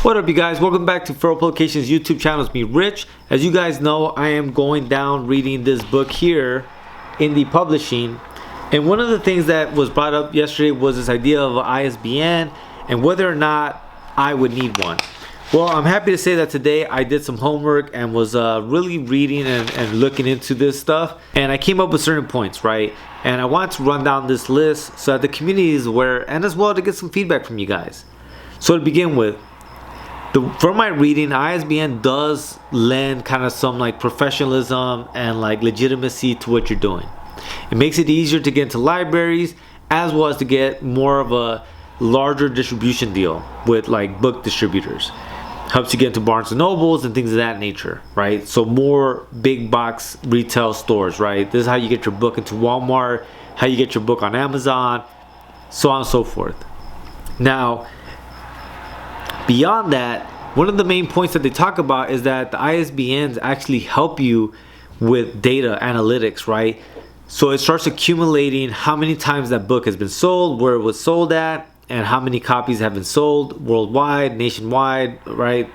What up, you guys? Welcome back to Feral Publications YouTube channel. It's me, Rich. As you guys know, I am going down reading this book here, Indie Publishing. And one of the things that was brought up yesterday was this idea of an ISBN and whether or not I would need one. Well, I'm happy to say that today I did some homework and was really reading and looking into this stuff. And I came up with certain points, right? And I want to run down this list so that the community is aware and as well to get some feedback from you guys. So to begin with, from my reading, ISBN does lend kind of some like professionalism and like legitimacy to what you're doing. It makes it easier to get into libraries as well as to get more of a larger distribution deal with like book distributors. Helps you get into Barnes and Nobles and things of that nature, right? So more big box retail stores, right? This is how you get your book into Walmart, how you get your book on Amazon, so on and so forth. Now, beyond that, one of the main points that they talk about is that the ISBNs actually help you with data analytics, right? So it starts accumulating how many times that book has been sold, where it was sold at, and how many copies have been sold worldwide, nationwide, right?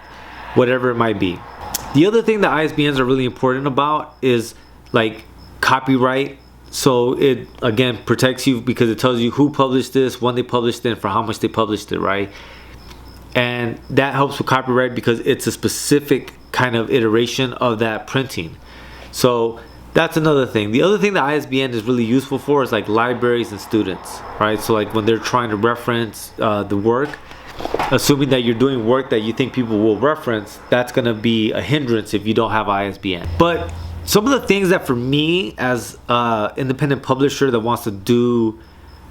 Whatever it might be. The other thing that ISBNs are really important about is like copyright. So it again protects you because it tells you who published this, when they published it, and for how much they published it, right? And that helps with copyright because it's a specific kind of iteration of that printing. So that's another thing. The other thing that ISBN is really useful for is like libraries and students, right? So like when they're trying to reference the work, assuming that you're doing work that you think people will reference, that's going to be a hindrance if you don't have ISBN. But some of the things that for me as an independent publisher that wants to do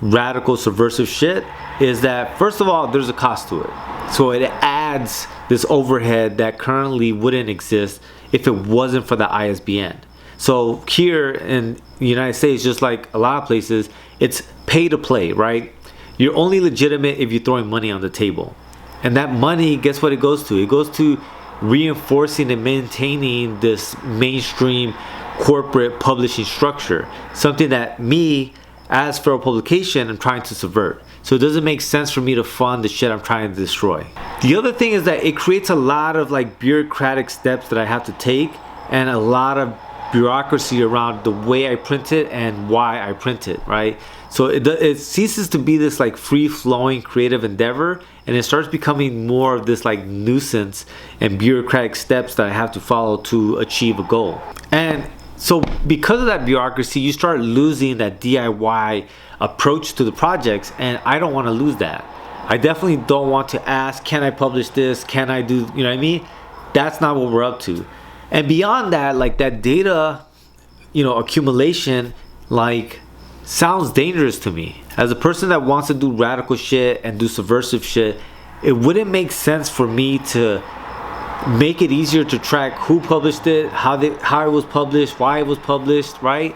radical subversive shit is that first of all, there's a cost to it. So it adds this overhead that currently wouldn't exist if it wasn't for the ISBN. So here in the United States, just like a lot of places, it's pay to play, right? You're only legitimate if you're throwing money on the table. And that money, guess what it goes to? It goes to reinforcing and maintaining this mainstream corporate publishing structure. Something that me, as Feral Publication, I'm trying to subvert. So it doesn't make sense for me to fund the shit I'm trying to destroy. The other thing is that it creates a lot of like bureaucratic steps that I have to take and a lot of bureaucracy around the way I print it and why I print it, right? So it ceases to be this like free-flowing creative endeavor and it starts becoming more of this like nuisance and bureaucratic steps that I have to follow to achieve a goal. And so because of that bureaucracy, you start losing that DIY approach to the projects, and I don't want to lose that. I definitely don't want to ask, can I publish this? Can I do, you know what I mean? That's not what we're up to. And beyond that, like that data, accumulation, like sounds dangerous to me. As a person that wants to do radical shit and do subversive shit, it wouldn't make sense for me to make it easier to track who published it, how it was published, why it was published, right?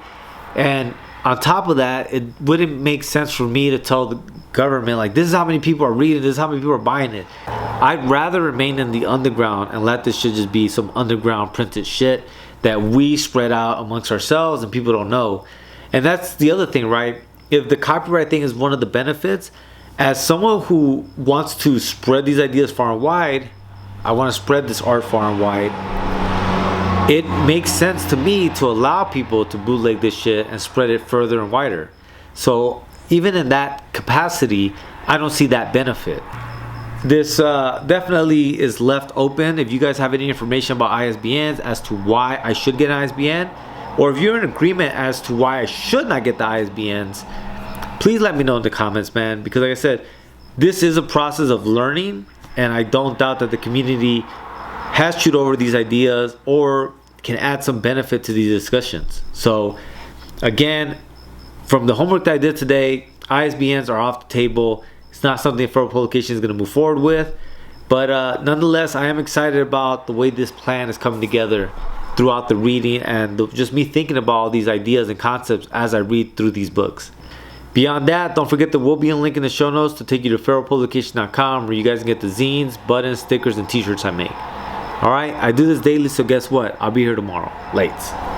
And on top of that, it wouldn't make sense for me to tell the government like, this is how many people are reading, this is how many people are buying it. I'd rather remain in the underground and let this shit just be some underground printed shit that we spread out amongst ourselves and people don't know. And that's the other thing, right? If the copyright thing is one of the benefits, as someone who wants to spread these ideas far and wide, I want to spread this art far and wide. It makes sense to me to allow people to bootleg this shit and spread it further and wider. So even in that capacity, I don't see that benefit. This definitely is left open. If you guys have any information about ISBNs as to why I should get an ISBN, or if you're in agreement as to why I should not get the ISBNs, please let me know in the comments, man. Because like I said, this is a process of learning, and I don't doubt that the community has chewed over these ideas or can add some benefit to these discussions. So again, from the homework that I did today, ISBNs are off the table. It's not something Feral Publication is going to move forward with, but nonetheless, I am excited about the way this plan is coming together throughout the reading and just me thinking about all these ideas and concepts as I read through these books. Beyond that, don't forget there will be a link in the show notes to take you to feralpublication.com where you guys can get the zines, buttons, stickers, and t-shirts I make. Alright, I do this daily, so guess what? I'll be here tomorrow. Lates.